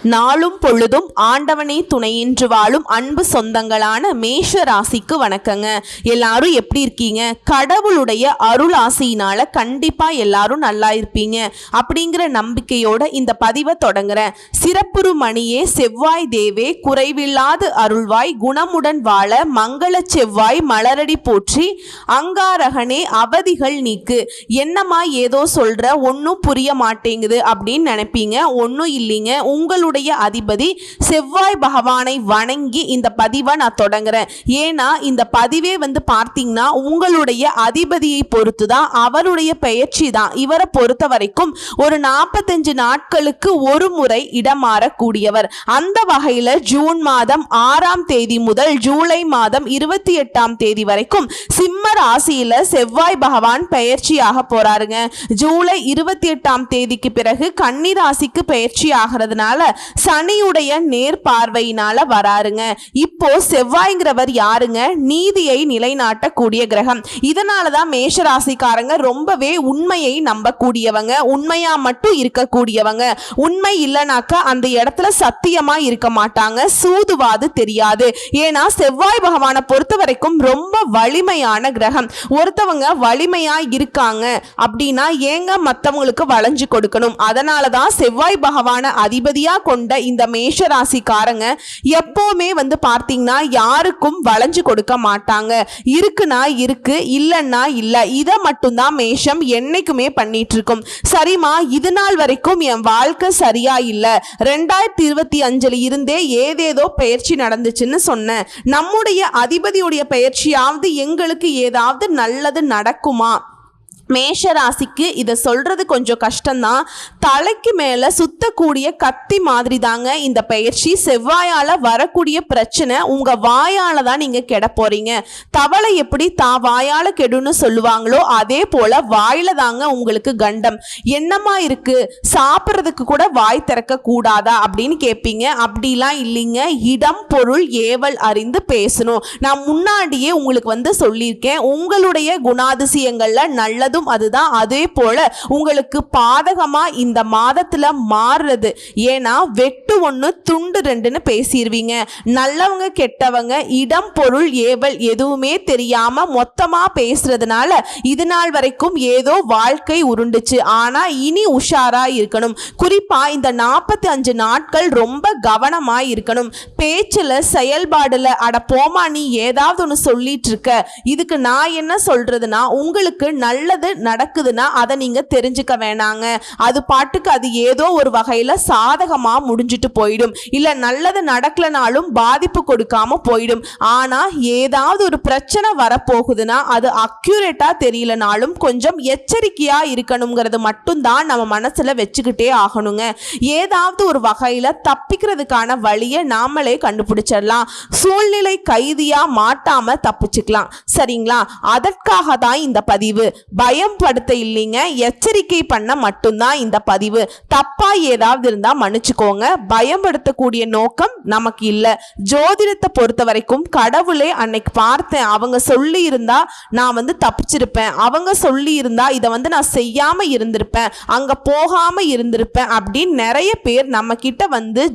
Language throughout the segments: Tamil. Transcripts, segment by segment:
நாளும் பொழுதும் ஆண்டவனை துணையின்றி வாழும் அன்பு சொந்தங்களான மேஷ ராசிக்கு வணக்கங்க. எல்லாரும் எப்படி இருக்கீங்க? கடவுளுடைய அருள் ஆசையினால கண்டிப்பா எல்லாரும் நல்லா இருப்பீங்க அப்படிங்கிற நம்பிக்கையோட இந்த பதிவை தொடங்குறேன். சிறப்புறு மணியே செவ்வாய் தேவே குறைவில்லாது அருள்வாய் குணமுடன் வாழ மங்கள செவ்வாய் மலரடி போற்றி அங்காரகனே அவதிகள் நீக்கு. என்னம்மா ஏதோ சொல்ற, ஒன்னும் புரிய மாட்டேங்குது அப்படின்னு நினைப்பீங்க. ஒன்னும் இல்லைங்க, உங்களுடைய அதிபதி செவ்வாய் பகவானை வணங்கி இந்த பதிவை நான் தொடங்குறேன். ஏன்னா இந்த பதிவே பார்த்தீங்கன்னா உங்களுடைய அதிபதியை பொறுத்து தான், அவருடைய பெயர்ச்சி தான். இவரை பொறுத்த வரைக்கும் ஒரு 45 நாட்களுக்கு ஒரு முறை இடமாறக்கூடியவர். அந்த வகையில ஜூன் மாதம் 6ஆம் தேதி முதல் ஜூலை மாதம் 28ஆம் தேதி வரைக்கும் சிம்ம ராசியில செவ்வாய் பகவான் பெயர்ச்சியாக போறாருங்க. ஜூலை 28ஆம் தேதிக்கு பிறகு கன்னி ராசிக்கு பெயர்ச்சி ஆகிறதுனால சனியுடைய நேர் பார்வையினால வராருங்க. இப்போ செவ்வாய்ங்கிறவர் யாருங்க? நீதியை நிலைநாட்டக்கூடிய கிரகம். இதனாலதான் மேஷ ராசிக்காரங்க ரொம்பவே உண்மையை நம்பக்கூடியவங்க, உண்மையா மட்டும் இருக்கக்கூடியவங்க. உண்மை இல்லைனாக்க அந்த இடத்துல சத்தியமா இருக்க மாட்டாங்க, சூதுவாது தெரியாது. ஏன்னா செவ்வாய் பகவானை பொறுத்த வரைக்கும் ரொம்ப வலிமையான கிரகம். ஒருத்தவங்க வலிமையா இருக்காங்க அப்படின்னா ஏங்க மற்றவங்களுக்கு வளைஞ்சு கொடுக்கணும்? அதனாலதான் செவ்வாய் பகவான அதிபதியா கொண்ட இந்த மேஷ ராசிக்காரங்க எப்பவுமே பார்த்தீங்கன்னா யாருக்கும் வளைஞ்சு கொடுக்க மாட்டாங்க. இருக்குன்னா இருக்கு, இல்லைன்னா இல்லை. இதை மட்டும்தான் மேஷம் என்னைக்குமே பண்ணிட்டு இருக்கும். சரிமா, இது நாள் வரைக்கும் என் வாழ்க்கை சரியா இல்லை, 2025 இருந்தே ஏதேதோ பயிற்சி நடந்துச்சுன்னு சொன்னேன். நம்முடைய அதிபதியுடைய பயிற்சியாவது எங்களுக்கு ஏதாவது நல்லது நடக்குமா? மேஷ ராசிக்கு இதை சொல்றது கொஞ்சம் கஷ்டம்தான். தலைக்கு மேல சுத்தக்கூடிய கத்தி மாதிரி தாங்க இந்த பயிற்சி. செவ்வாயால வரக்கூடிய பிரச்சனை உங்க வாயால தான் நீங்க கெட போறீங்க. தவளை எப்படி வாயால கெடுன்னு சொல்லுவாங்களோ அதே போல வாயில தாங்க உங்களுக்கு கண்டம். என்னமா இருக்கு, சாப்பிட்றதுக்கு கூட வாய் திறக்க கூடாதா அப்படின்னு கேட்பீங்க. அப்படிலாம் இல்லைங்க. இடம் பொருள் ஏவல் அறிந்து பேசணும். நான் முன்னாடியே உங்களுக்கு சொல்லியிருக்கேன், உங்களுடைய குணாதிசயங்கள்ல நல்லதும் அதுதான். அதே போல உங்களுக்கு பாதகமா இந்த மாதத்துல மாறுறது. ஏன்னா வெட்டு 1 துண்டு 2ன்னு பேசிடுவீங்க. நல்லவங்க கெட்டவங்க இடம் பொருள் ஏவல் எதுவுமே தெரியாம மொத்தமா பேசுறதுனால இது நாள் வரைக்கும் ஏதோ வாழ்க்கை உருண்டுச்சு. ஆனா இனி உஷாரா இருக்கணும். குறிப்பா இந்த 45 நாட்கள் ரொம்ப கவனமா இருக்கணும். பேச்சுல செயல்பாடுல அட போமா நீ ஏதாவது ஒன்று சொல்லிட்டு இருக்க, இதுக்கு நான் என்ன சொல்றதுன்னா, உங்களுக்கு நல்லது நடக்குதுன்னா அதை நீங்க தெரிஞ்சுக்க வேணாங்க. அது பாட்டுக்கு அது ஏதோ ஒரு வகையில சாதகமா முடிஞ்சிட்டு போயிடும். இல்ல நல்லது நடக்கலனாலும் பாதிப்பு கொடுக்காம போயிடும். ஆனா ஏதாவது ஒரு பிரச்சனை வரப்போகுதுன்னா அது அக்யூரேட்டா தெரியலனாலும் கொஞ்சம் எச்சரிக்கையா இருக்கணுங்கிறது மட்டும்தான் நம்ம மனசுல வச்சுக்கிட்டே ஆகணுங்க. ஏதாவது ஒரு வகையில தப்பிக்கிறதுக்கான வழியை நாமளே கண்டுபிடிச்சிடலாம். சூழ்நிலை கைதியா மாட்டாம தப்பிச்சுக்கலாம். சரிங்களா? அதற்காக தான் இந்த பதிவு. பயம் படுத்த இல்லைங்க, எச்சரிக்கை பண்ண மட்டும்தான் இந்த பதிவு. தப்பா ஏதாவது இருந்தா மன்னிச்சுக்கோங்க. பயன்படுத்தக்கூடிய நோக்கம் நமக்கு இல்ல. ஜோதிடத்தை பொறுத்த வரைக்கும் கடவுளே அன்னைக்கு பார்த்தேன், அவங்க சொல்லி இருந்தா நான் தப்பிச்சிருப்பேன், அவங்க சொல்லி இருந்தா இதை நான் செய்யாம இருந்திருப்பேன், அங்க போகாம இருந்திருப்பேன் அப்படின்னு நிறைய பேர் நம்ம கிட்ட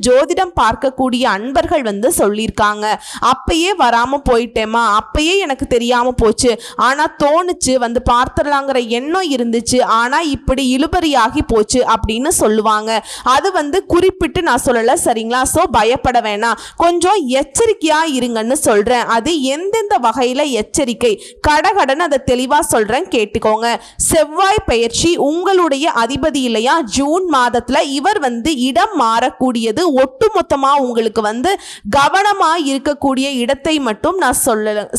ஜோதிடம் பார்க்கக்கூடிய அன்பர்கள் சொல்லியிருக்காங்க. அப்பயே வராம போயிட்டேமா, அப்பயே எனக்கு தெரியாம போச்சு, ஆனா தோணுச்சு பார்த்துடலாங்கிற எண்ணம் இருந்துச்சு, ஆனா இப்படி இழுபறியாகி போச்சு அப்படின்னு சொல்லுவாங்க. அது குறிப்பிட்டு நான் சொல்லல. சரிங்களா? சோ பயப்பட வேணாம், கொஞ்சம் எச்சரிக்கையா இருங்கன்னு சொல்றேன். அது எந்தெந்த வகையில எச்சரிக்கை கடகடன் அதை தெளிவா சொல்றேன், கேட்டுக்கோங்க. செவ்வாய் பயிற்சி உங்களுடைய அதிபதி இல்லையா? ஜூன் மாதத்துல இவர் இடம் மாறக்கூடியது. ஒட்டுமொத்தமா உங்களுக்கு கவனமா இருக்கக்கூடிய இடத்தை மட்டும் நான்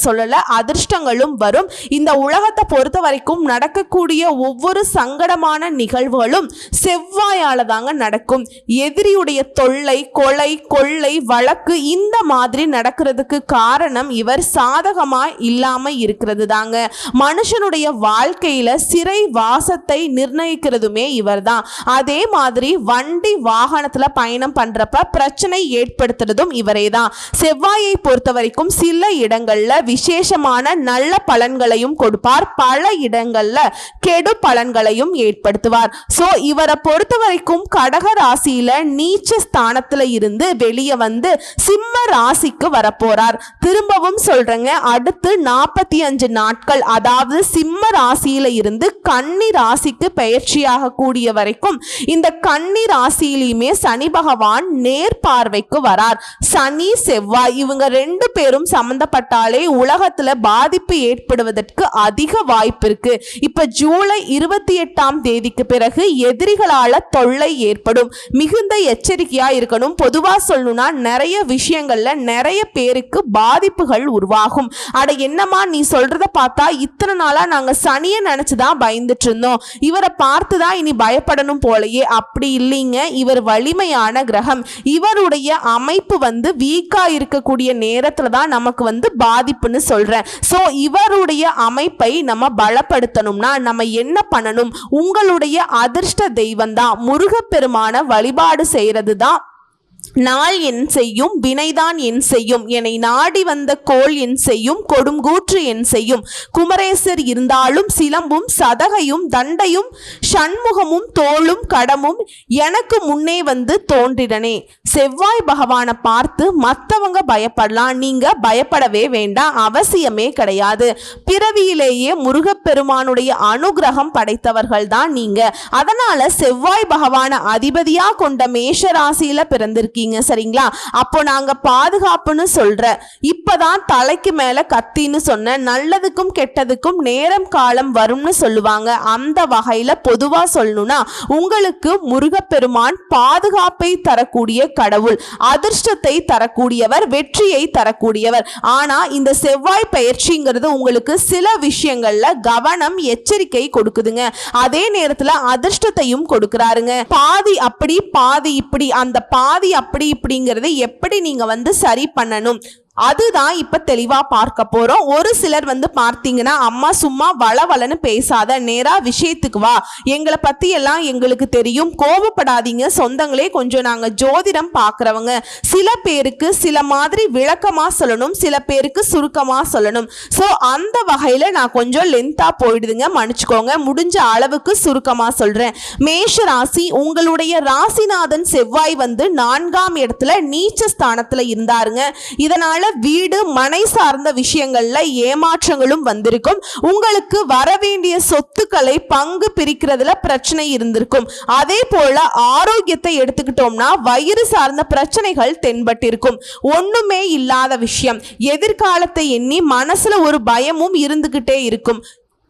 சொல்லல, அதிர்ஷ்டங்களும் வரும். இந்த உலகத்தை பொறுத்த வரைக்கும் நடக்கக்கூடிய ஒவ்வொரு சங்கடமான நிகழ்வுகளும் செவ்வாயால தாங்க நடக்கும். எதிரியுடைய தொல்லை, கொலை, கொள்ளை, வழக்கு இந்த மாதிரி நடக்கிறதுக்கு காரணம் இவர் சாதகமா இல்லாம இருக்கிறது தாங்க. மனுஷனுடைய வாழ்க்கையில சிறை வாசத்தை நிர்ணயிக்கிறதுமே இவர் தான். அதே மாதிரி வண்டி வாகனத்துல பயணம் பண்றப்ப பிரச்சனை ஏற்படுத்துறதும் இவரே தான். செவ்வாயை பொறுத்த வரைக்கும் சில இடங்கள்ல விசேஷமான நல்ல பலன்களையும் கொடுப்பார். பல இடங்கள்ல விஷயங்கள்ல கெடு பலன்களையும் ஏற்படுத்துவார். சோ இவரை பொறுத்த வரைக்கும் கடக ராசியில நீச்ச ஸ்தானத்துல இருந்து வெளியே வந்து சிம்ம ராசிக்கு வரப்போறார். திரும்பவும் சொல்றேங்க, அடுத்து 45 நாட்கள், அதாவது சிம்ம ராசியில இருந்து கன்னி ராசிக்கு பெயர்ச்சியாக கூடிய வரைக்கும் இந்த கன்னி ராசியிலுமே சனி பகவான் நேர் பார்வைக்கு வரார். சனி செவ்வாய் இவங்க 2 பேரும் சம்பந்தப்பட்டாலே உலகத்துல பாதிப்பு ஏற்படுவதற்கு அதிக வாய்ப்பு இருக்கு. இப்ப ஜூலை 28ஆம் தேதிக்கு பிறகு எதிரிகளால தொல்லை ஏற்படும். மிகுந்த எச்சரிக்கையா இருக்கணும். பொதுவா சொல்லணும்னா நிறைய விஷயங்கள்ல நிறைய பேருக்கு பாதிப்புகள் உருவாகும். அட என்னமா நீ சொல்றத பார்த்தா இத்தனை நாளா நாங்க சனியை நினைச்சுதான் பயந்துட்டு இருந்தோம், இவரை பார்த்துதான் இனி பயப்படணும் போலயே. அப்படி இல்லைங்க, இவர் வலிமையான கிரகம். இவருடைய அமைப்பு வந்து வீக்கா இருக்கக்கூடிய நேரத்துல தான் நமக்கு வந்து பாதிப்புன்னு சொல்றேன். சோ இவருடைய அமைப்பை நம்ம பலப்படுத்தணும்னா நம்ம என்ன பண்ணணும்? உங்களுடைய அதிர்ஷ்ட தெய்வம் தான் முருகப்பெருமான வழிபாடு செய்யறது தான். நாள் என் செய்யும் வினைதான் என் செய்யும், என்னை நாடி வந்த கோள் என் செய்யும், கொடுங்கூற்று என் செய்யும். குமரேசர் இருந்தாலும் சிலம்பும் சதகையும் தண்டையும் சண்முகமும் தோளும் கடமும் எனக்கு முன்னே வந்து தோன்றிடனே. செவ்வாய் பகவானை பார்த்து மற்றவங்க பயப்படலாம், நீங்க பயப்படவே வேண்டாம், அவசியமே கிடையாது. பிறவியிலேயே முருகப்பெருமானுடைய அனுகிரகம் படைத்தவர்கள் தான் நீங்க. அதனால செவ்வாய் பகவான அதிபதியா கொண்ட மேஷ ராசியில பிறந்திருக்கீங்க, சரிங்களா? அப்போ நாங்க பாதுகாப்புன்னு சொல்ற, இப்பதான் தலைக்கு மேல கத்தின்னு சொன்ன, நல்லதுக்கும் கெட்டதுக்கும் நேரம் காலம் வரும்னு சொல்லுவாங்க. அந்த வகையில பொதுவா சொல்லணும்னா உங்களுக்கு முருகப்பெருமான் பாதுகாப்பை தரக்கூடிய கடவுள், அதிர்ஷ்டத்தை தரக்கூடியவர், வெற்றியை தரக்கூடியவர். ஆனா இந்த செவ்வாய் பயிற்சிங்கிறது உங்களுக்கு சில விஷயங்கள்ல கவனம் எச்சரிக்கை கொடுக்குதுங்க. அதே நேரத்துல அதிர்ஷ்டத்தையும் கொடுக்கிறாருங்க. பாதி அப்படி பாதி இப்படி, அந்த பாதி அப்படி இப்படிங்கிறது எப்படி நீங்க வந்து சரி பண்ணணும் அதுதான் இப்ப தெளிவா பார்க்க போறோம். ஒரு சிலர் வந்து பார்த்தீங்கன்னா, அம்மா சும்மா வளவலன்னு பேசாத, நேரா விஷயத்துக்கு வா, எங்களை பத்தி எல்லாம் எங்களுக்கு தெரியும், கோபப்படாதீங்க சொந்தங்களே, கொஞ்சம் நாங்க ஜோதிடம் பார்க்கறவங்க. சில பேருக்கு சில மாதிரி விளக்கமா சொல்லணும், சில பேருக்கு சுருக்கமா சொல்லணும். ஸோ அந்த வகையில நான் கொஞ்சம் லென்த்தா போயிடுதுங்க, மன்னிச்சுக்கோங்க. முடிஞ்ச அளவுக்கு சுருக்கமா சொல்றேன். மேஷ ராசி, உங்களுடைய ராசிநாதன் செவ்வாய் வந்து 4ஆம் இடத்துல நீச்ச ஸ்தானத்துல இருந்தாருங்க. இதனால வீடு மனை சார்ந்த விஷயங்கள்ல ஏமாற்றங்களும் வந்திருக்கும். உங்களுக்கு வரவேண்டிய சொத்துக்களை பங்கு பிரிக்கிறதுல பிரச்சனை இருந்திருக்கும். அதே போல ஆரோக்கியத்தை எடுத்துக்கிட்டோம்னா வயிறு சார்ந்த பிரச்சனைகள் தென்பட்டிருக்கும். ஒண்ணுமே இல்லாத விஷயம், எதிர்காலத்தை எண்ணி மனசுல ஒரு பயமும் இருந்துகிட்டே இருக்கும்.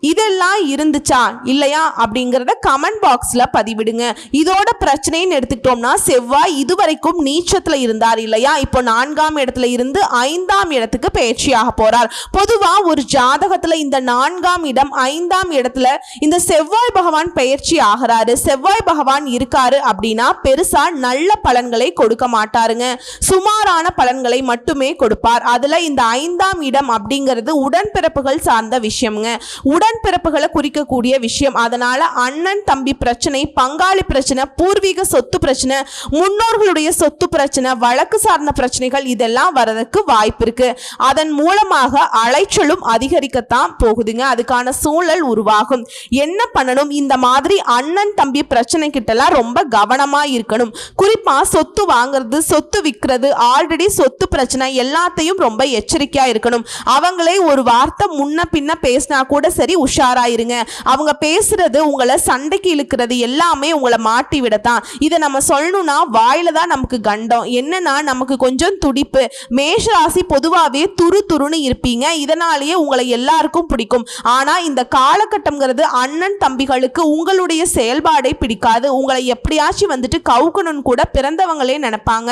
இதெல்லாம் இருந்துச்சா இல்லையா அப்படிங்கிறத கமெண்ட் பாக்ஸ்ல பதிவிடுங்க. இதோட பிரச்சனைன்னு எடுத்துக்கிட்டோம்னா, செவ்வாய் இதுவரைக்கும் நீச்சத்துல இருந்தார் இல்லையா, இப்போ 4ஆம் இடத்துல இருந்து 5ஆம் இடத்துக்கு பயிற்சியாக போறார். பொதுவா ஒரு ஜாதகத்துல இந்த 4ஆம் இடம் 5ஆம் இடத்துல இந்த செவ்வாய் பகவான் பயிற்சி ஆகிறாரு, செவ்வாய் பகவான் இருக்காரு அப்படின்னா பெருசா நல்ல பலன்களை கொடுக்க மாட்டாருங்க, சுமாரான பலன்களை மட்டுமே கொடுப்பார். அதுல இந்த 5ஆம் இடம் அப்படிங்கிறது உடன்பிறப்புகள் சார்ந்த விஷயம்ங்க, உடன்பிறப்புகளை குறிக்கக்கூடிய விஷயம். அதனால அண்ணன் தம்பி பிரச்சனை, பங்காளி பிரச்சனை, பூர்வீக சொத்து பிரச்சனை, முன்னோர்களுடைய சொத்து பிரச்சனை, வழக்கு சார்ந்த பிரச்சனைகள் இதெல்லாம் வரதுக்கு வாய்ப்பு இருக்கு. அதன் மூலமாக அலைச்சலும் அதிகரிக்கத்தான் போகுதுங்க, அதுக்கான சூழல் உருவாகும். என்ன பண்ணணும்? இந்த மாதிரி அண்ணன் தம்பி பிரச்சனை கிட்டலாம் ரொம்ப கவனமா இருக்கணும். குறிப்பா சொத்து வாங்குறது, சொத்து விற்கிறது, ஆல்ரெடி சொத்து பிரச்சனை எல்லாத்தையும் ரொம்ப எச்சரிக்கையா இருக்கணும். அவங்களே ஒரு வார்த்தை முன்ன பின்ன பேசினா கூட சரி, உஷாராயிருங்க. அவங்க பேசுறது உங்களை சண்டைக்கு இழுக்கிறது எல்லாமே உங்களை மாட்டி விடத்தான். இதை நம்ம சொல்லணும்னா வாயில தான் நமக்கு கண்டம். என்னன்னா நமக்கு கொஞ்சம் துடிப்பு. மேஷ ராசி பொதுவாகவே துரு துருன்னு இருப்பீங்க, இதனாலேயே உங்களை எல்லாருக்கும் பிடிக்கும். ஆனா இந்த காலகட்டம்ங்கிறது அண்ணன் தம்பிகளுக்கு உங்களுடைய செயல்பாடை பிடிக்காது. உங்களை எப்படியாச்சும் வந்துட்டு கவுக்கணும்னு கூட பிறந்தவங்களே நினைப்பாங்க.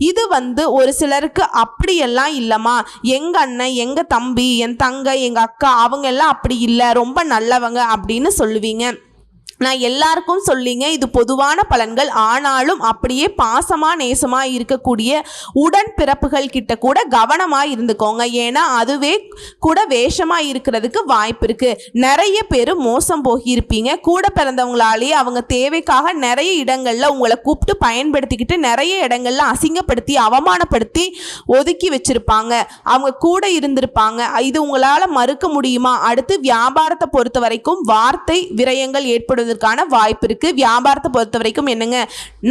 இது வந்து ஒரு சிலருக்கு அப்படியெல்லாம் இல்லம்மா, எங்க அண்ணன், எங்க தம்பி, என் தங்கை, எங்க அக்கா அவங்க எல்லாம் அப்படி இல்லை, ரொம்ப நல்லவங்க அப்படின்னு சொல்லுவீங்க. நான் எல்லாருக்கும் சொல்லிங்க, இது பொதுவான பலன்கள். ஆனாலும் அப்படியே பாசமா நேசமா இருக்கக்கூடிய உடன் பிறப்புகள் கிட்ட கூட கவனமா இருந்துக்கோங்க. ஏன்னா அதுவே கூட வேஷமா இருக்கிறதுக்கு வாய்ப்பு இருக்கு. நிறைய பேர் மோசம் போகியிருப்பீங்க. கூட பிறந்தவங்களாலேயே அவங்க தேவைக்காக நிறைய இடங்கள்ல உங்களை கூப்பிட்டு பயன்படுத்திக்கிட்டு நிறைய இடங்கள்ல அசிங்கப்படுத்தி அவமானப்படுத்தி ஒதுக்கி வச்சிருப்பாங்க. அவங்க கூட இருந்திருப்பாங்க. இது உங்களால மறுக்க முடியுமா? அடுத்து வியாபாரத்தை பொறுத்த வரைக்கும் வார்த்தை விரயங்கள் ஏற்படுவதற்கான வாய்ப்பு இருக்கு. வியாபாரத்தை பொறுத்த வரைக்கும் என்னங்க,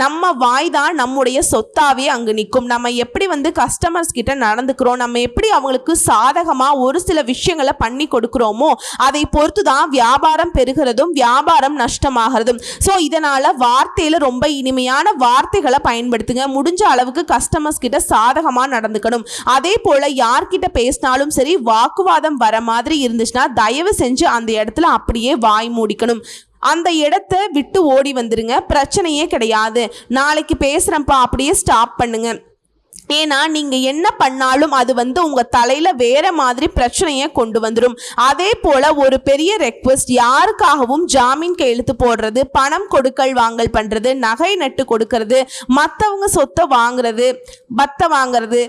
நம்ம வாய் தான் நம்முடைய சொத்தாவே அங்கு நிற்கும். நம்ம எப்படி கஸ்டமர்ஸ் கிட்ட நடந்துக்கிறோம், நம்ம எப்படி அவங்களுக்கு சாதகமா ஒரு சில விஷயங்களை பண்ணி கொடுக்கிறோமோ அதை பொறுத்து தான் வியாபாரம் பெறுகிறதும் வியாபாரம் நஷ்டமாகிறதும். ஸோ இதனால வார்த்தையில ரொம்ப இனிமையான வார்த்தைகளை பயன்படுத்துங்க. முடிஞ்ச அளவுக்கு கஸ்டமர்ஸ் கிட்ட சாதகமா நடந்துக்கணும். அதே போல யார்கிட்ட பேசினாலும் சரி, வாக்குவாதம் வர மாதிரி இருந்துச்சுன்னா தயவு செஞ்சு அந்த இடத்துல அப்படியே வாய் மூடிக்கணும். அந்த இடத்த விட்டு ஓடி வந்துருங்க. பிரச்சனையே கிடையாது. நாளைக்கு பேசுறேன்ப்பா, அப்படியே ஸ்டாப் பண்ணுங்க. ஏன்னா நீங்க என்ன பண்ணாலும் அது உங்க தலையில வேற மாதிரி பிரச்சனையை கொண்டு வந்துடும். அதே போல ஒரு பெரிய ரெக்வெஸ்ட், யாருக்காகவும் ஜாமீன் கையெழுத்து போடுறது, பணம் கொடுக்கல் வாங்கல் பண்றது, நகை நட்டு கொடுக்கறது, மற்றவங்க சொத்தை வாங்குறது, பத்தை வாங்குறது,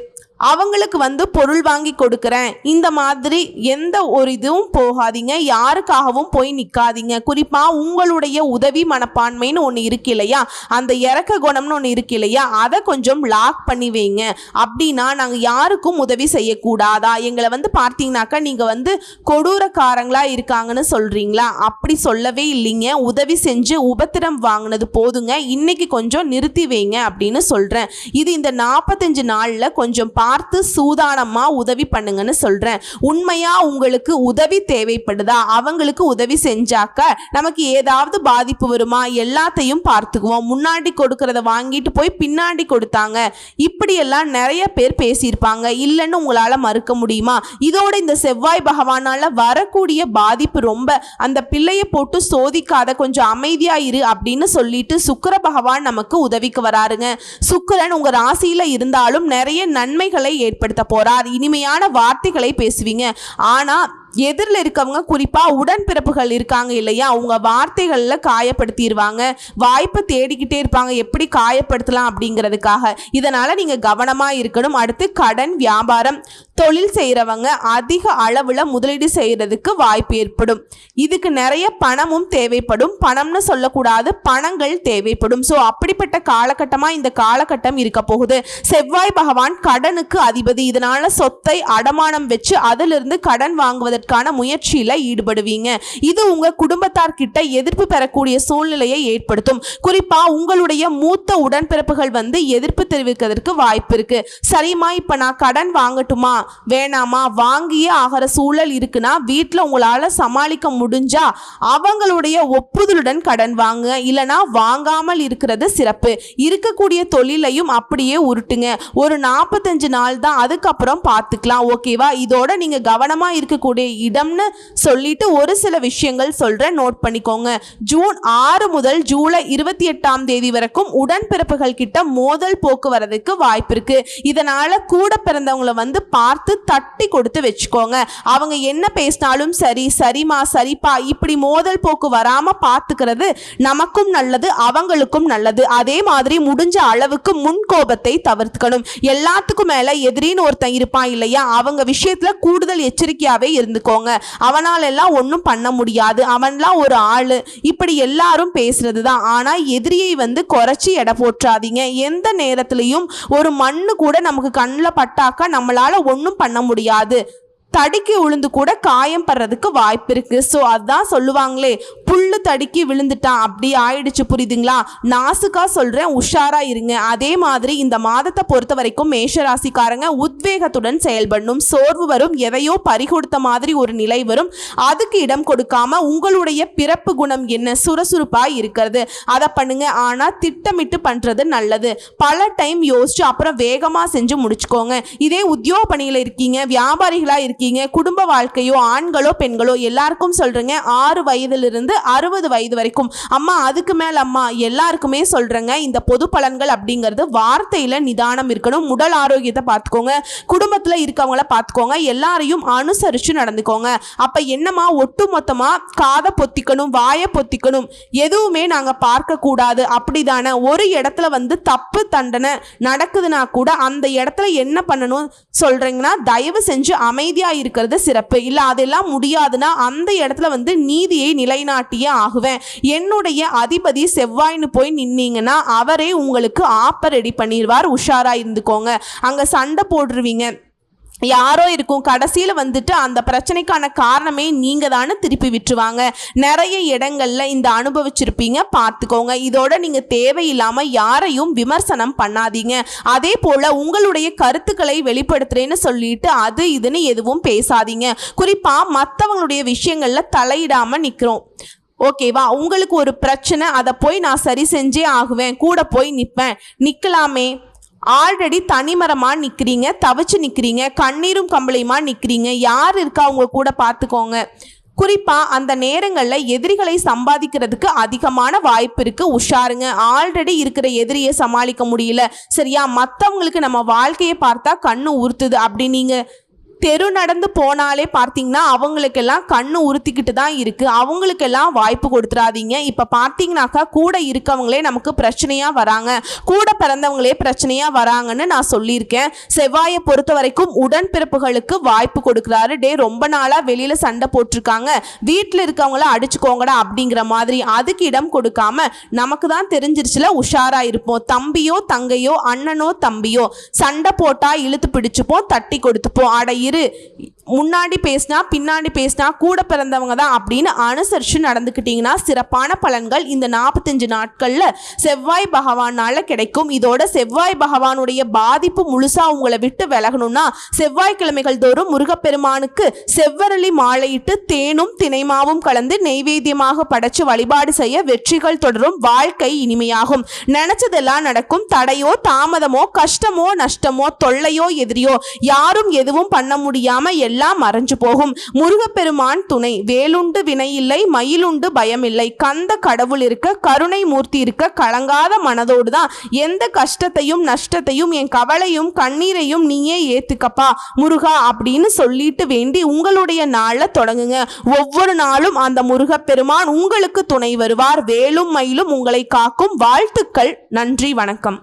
அவங்களுக்கு பொருள் வாங்கி கொடுக்குறேன், இந்த மாதிரி எந்த ஒரு இதுவும் போகாதீங்க. யாருக்காகவும் போய் நிற்காதீங்க. குறிப்பாக உங்களுடைய உதவி மனப்பான்மைன்னு ஒன்று இருக்கு இல்லையா, அந்த இறக்க குணம்னு ஒன்று இருக்கு இல்லையா, அதை கொஞ்சம் லாக் பண்ணி வைங்க. அப்படின்னா நாங்கள் யாருக்கும் உதவி செய்யக்கூடாதா, எங்களை பார்த்தீங்கன்னாக்கா நீங்கள் கொடூரக்காரங்களாக இருக்காங்கன்னு சொல்கிறீங்களா? அப்படி சொல்லவே இல்லைங்க. உதவி செஞ்சு உபத்திரம் வாங்கினது போதுங்க, இன்னைக்கு கொஞ்சம் நிறுத்தி வைங்க அப்படின்னு சொல்கிறேன். இது இந்த 45 நாளில் கொஞ்சம் பார்த்து சூதானமா உதவி பண்ணுங்கன்னு சொல்றேன். உண்மையா உங்களுக்கு உதவி தேவைப்படுதா? அவங்களுக்கு உதவி செஞ்சாக்க நமக்கு ஏதாவது பாதிப்பு வருமா? எல்லாத்தையும் பார்த்துக்குவோம். முன்னாடி கொடுக்கறத வாங்கிட்டு போய் பின்னாடி கொடுத்தாங்க, இப்படி எல்லாம் நிறைய பேர் பேசியிருப்பாங்க. இல்லைன்னு உங்களால மறுக்க முடியுமா? இதோட இந்த செவ்வாய் பகவானால வரக்கூடிய பாதிப்பு ரொம்ப. அந்த பிள்ளையை போட்டு சோதிக்காத, கொஞ்சம் அமைதியா இரு அப்படின்னு சொல்லிட்டு சுக்கிர பகவான் நமக்கு உதவிக்கு வராருங்க. சுக்கிரன் உங்க ராசியில இருந்தாலும் நிறைய நன்மைகளை ஏற்படுத்த போறார். இனிமையான வார்த்தைகளை பேசுவீங்க. ஆனா எதிரில் இருக்கவங்க, குறிப்பாக உடன்பிறப்புகள் இருக்காங்க இல்லையா, அவங்க வார்த்தைகளில் காயப்படுத்திடுவாங்க. வாய்ப்பை தேடிக்கிட்டே இருப்பாங்க எப்படி காயப்படுத்தலாம் அப்படிங்கிறதுக்காக. இதனால் நீங்கள் கவனமாக இருக்கணும். அடுத்து கடன், வியாபாரம், தொழில் செய்கிறவங்க அதிக அளவில் முதலீடு செய்கிறதுக்கு வாய்ப்பு ஏற்படும். இதுக்கு நிறைய பணமும் தேவைப்படும். பணம்னு சொல்லக்கூடாது, பணங்கள் தேவைப்படும். ஸோ அப்படிப்பட்ட காலகட்டமாக இந்த காலகட்டம் இருக்க போகுது. செவ்வாய் பகவான் கடனுக்கு அதிபதி. இதனால் சொத்தை அடமானம் வச்சு அதிலிருந்து கடன் வாங்குவதற்கு முயற்சியில ஈடுபடுவீங்க. இது உங்க குடும்பத்தார் கிட்ட எதிர்ப்பு பெறக்கூடிய சூழ்நிலையை ஏற்படுத்தும். குறிப்பா உங்களுடைய மூத்த உடன்பிறப்புகள் எதிர்ப்பு தெரிவிக்கிறதுக்கு வாய்ப்பு இருக்கு. சரிம்மா, இப்ப நான் கடன் வாங்கட்டுமா வேணாமா, வாங்கியே ஆகிற சூழல் இருக்குன்னா வீட்டில் உங்களால சமாளிக்க முடிஞ்சா அவங்களுடைய ஒப்புதலுடன் கடன் வாங்க, இல்லைன்னா வாங்காமல் இருக்கிறது சிறப்பு. இருக்கக்கூடிய தொழிலையும் அப்படியே உருட்டுங்க. ஒரு 45 நாள் தான், அதுக்கப்புறம் பார்த்துக்கலாம். ஓகேவா? இதோட நீங்க கவனமா இருக்கக்கூடிய இடம்னு சொல்லிட்டு ஒரு சில விஷயங்கள் சொல்றேன், நோட் பண்ணிக்கோங்க. ஜூன் 6 முதல் ஜூலை 28ஆம் தேதி வரைக்கும் உடன்பிறப்புகள் கிட்ட மோதல் போக்குவரத்துக்கு வாய்ப்பு இருக்கு. இதனால கூட பிறந்தவங்களை பார்த்து தட்டி கொடுத்து வச்சுக்கோங்க. அவங்க என்ன பேசினாலும் சரி, சரிமா சரிப்பா, இப்படி மோதல் போக்கு வராம பார்த்துக்கிறது நமக்கும் நல்லது, அவங்களுக்கும் நல்லது. அதே மாதிரி முடிஞ்ச அளவுக்கு முன்கோபத்தை தவிர்த்துக்கணும். எல்லாத்துக்கும் மேல எதிரின்னு ஒருத்தன் இருப்பான் இல்லையா, அவங்க விஷயத்துல கூடுதல் எச்சரிக்கையாவே இருந்துக்கோங்க. அவனால எல்லாம் ஒன்றும் பண்ண முடியாது, அவன்லாம் ஒரு ஆளு, இப்படி எல்லாரும் பேசுறதுதான். ஆனா எதிரியை குறைச்சி எடை போற்றாதீங்க. எந்த நேரத்திலையும் ஒரு மண்ணு கூட நமக்கு கண்ணில் பட்டாக்கா நம்மளால ஒன்றும் பண்ண முடியாது. தடுக்கி விழுந்து கூட காயம் படுறதுக்கு வாய்ப்பு இருக்கு. ஸோ அதான் சொல்லுவாங்களே, புல்லு தடுக்கி விழுந்துட்டான் அப்படி ஆயிடுச்சு. புரியுதுங்களா? நாசுக்கா சொல்றேன், உஷாரா இருங்க. அதே மாதிரி இந்த மாதத்தை பொறுத்த வரைக்கும் மேஷராசிக்காரங்க உத்வேகத்துடன் செயல்படணும். சோர்வு வரும், எதையோ பறிகொடுத்த மாதிரி ஒரு நிலை வரும். அதுக்கு இடம் கொடுக்காம உங்களுடைய பிறப்பு குணம் என்ன, சுறுசுறுப்பா இருக்கிறது, அதை பண்ணுங்க. ஆனா திட்டமிட்டு பண்றது நல்லது. பல டைம் யோசிச்சு அப்புறம் வேகமா செஞ்சு முடிச்சுக்கோங்க. இதே உத்தியோக பணியில இருக்கீங்க, வியாபாரிகளா இருக்கீங்க, இருக்கீங்க. குடும்ப வாழ்க்கையோ ஆண்களோ பெண்களோ எல்லாருக்கும் சொல்றேங்க. 6 வயதிலிருந்து 60 வயது வரைக்கும், அம்மா அதுக்கு மேல அம்மா எல்லாருக்குமே சொல்றேங்க. இந்த பொது பலன்கள் அப்படிங்கிறது வார்த்தையில நிதானம் இருக்கணும். உடல் ஆரோக்கியத்தை பார்த்துக்கோங்க, குடும்பத்துல இருக்கவங்கள பார்த்துக்கோங்க, எல்லாரையும் அனுசரிச்சு நடந்துக்கோங்க. அப்ப என்னமா ஒட்டு மொத்தமா காதை பொத்திக்கணும், வாயை பொத்திக்கணும், எதுவுமே நாங்க பார்க்க கூடாது அப்படிதானே? ஒரு இடத்துல வந்து தப்பு தண்டனை நடக்குதுன்னா கூட அந்த இடத்துல என்ன பண்ணணும் சொல்றீங்கன்னா, தயவு செஞ்சு அமைதியா இருக்கிறது சிறப்பு. இல்ல அதெல்லாம் முடியாதுன்னா அந்த இடத்துல வந்து நீதியை நிலைநாட்டியே ஆகுவேன். என்னுடைய அதிபதி செவ்வாய்னு போய் நின்னீங்கன்னா அவரே உங்களுக்கு ஆப்ப ரெடி பண்ணிடுவார். உஷாரா இருந்துக்கோங்க. அங்க சண்டை போடுருவீங்க, யாரோ இருக்கும், கடைசியில் வந்துட்டு அந்த பிரச்சனைக்கான காரணமே நீங்க தானே திருப்பி விட்டுருவாங்க. நிறைய இடங்கள்ல இந்த அனுபவிச்சிருப்பீங்க, பார்த்துக்கோங்க. இதோட நீங்க தேவையில்லாம யாரையும் விமர்சனம் பண்ணாதீங்க. அதே போல உங்களுடைய கருத்துக்களை வெளிப்படுத்துறேன்னு சொல்லிட்டு அது இதுன்னு எதுவும் பேசாதீங்க. குறிப்பா மற்றவங்களுடைய விஷயங்கள்ல தலையிடாம நிற்கிறோம், ஓகேவா? உங்களுக்கு ஒரு பிரச்சனை, அதை போய் நான் சரி செஞ்சே ஆகுவேன், கூட போய் நிற்பேன், நிற்கலாமே. ஆல்ரெடி தனிமரமா நிற்கிறீங்க, தவிச்சு நிற்கிறீங்க, கண்ணீரும் கம்பளையுமா நிற்கிறீங்க. யார் இருக்கா உங்க கூட பார்த்துக்கோங்க. குறிப்பா அந்த நேரங்களில் எதிரிகளை சம்பாதிக்கிறதுக்கு அதிகமான வாய்ப்பு இருக்கு. உஷாருங்க. ஆல்ரெடி இருக்கிற எதிரியை சமாளிக்க முடியல, சரியா? மற்றவங்களுக்கு நம்ம வாழ்க்கையை பார்த்தா கண்ணு உறுத்துது அப்படி நீங்க தெரு நடந்து போனாலே பார்த்தீங்கன்னா அவங்களுக்கெல்லாம் கண்ணு உறுத்திக்கிட்டு தான் இருக்குது. அவங்களுக்கெல்லாம் வாய்ப்பு கொடுத்துடாதீங்க. இப்போ பார்த்தீங்கன்னாக்கா கூட இருக்கவங்களே நமக்கு பிரச்சனையாக வராங்க, கூட பிறந்தவங்களே பிரச்சனையாக வராங்கன்னு நான் சொல்லியிருக்கேன். செவ்வாயை பொறுத்த வரைக்கும் உடன்பிறப்புகளுக்கு வாய்ப்பு கொடுக்குறாரு. ரொம்ப நாளாக வெளியில் சண்டை போட்டிருக்காங்க, வீட்டில் இருக்கவங்கள அடிச்சுக்கோங்கடா அப்படிங்கிற மாதிரி அதுக்கு இடம் கொடுக்காம நமக்கு தான் தெரிஞ்சிருச்சுல, உஷாராக இருப்போம். தம்பியோ தங்கையோ அண்ணனோ தம்பியோ சண்டை போட்டால் இழுத்து பிடிச்சுப்போம், தட்டி கொடுத்துப்போம். அட முன்னாடி பேசினா பின்னாடி பேசினா கூட பிறந்தவங்க தான் அப்படின்னு அனுசரிச்சு நடந்துக்கிட்டீங்கன்னா சிறப்பான பலன்கள் இந்த 45 நாட்கள்ல செவ்வாய் பகவானால கிடைக்கும். இதோட செவ்வாய் பகவானுடைய பாதிப்பு முழுசா உங்களை விட்டு விலகணும்னா செவ்வாய்க்கிழமைகள் தோறும் முருகப்பெருமானுக்கு செவ்வரளி மாலையிட்டு தேனும் தினைமாவும் கலந்து நெய்வேத்தியமாக படைச்சு வழிபாடு செய்ய வெற்றிகள் தொடரும், வாழ்க்கை இனிமையாகும், நினைச்சதெல்லாம் நடக்கும். தடையோ தாமதமோ கஷ்டமோ நஷ்டமோ தொல்லையோ எதிரியோ யாரும் எதுவும் பண்ண முடியாம எல்லாம் மறைஞ்சு போகும். முருகப்பெருமான் துணை. வேலுண்டு வினையில்லை, மயிலுண்டு பயமில்லை. கந்த கடவுள் இருக்க, கருணை மூர்த்தி இருக்க, கலங்காத மனதோடு தான் எந்த கஷ்டத்தையும் நஷ்டத்தையும் என் கவலையும் கண்ணீரையும் நீயே ஏத்துக்கப்பா முருகா அப்படின்னு சொல்லிட்டு வேண்டி உங்களுடைய நாளை தொடங்குங்க. ஒவ்வொரு நாளும் அந்த முருகப்பெருமான் உங்களுக்கு துணை வருவார். வேலும் மயிலும் உங்களை காக்கும். வாழ்த்துக்கள். நன்றி, வணக்கம்.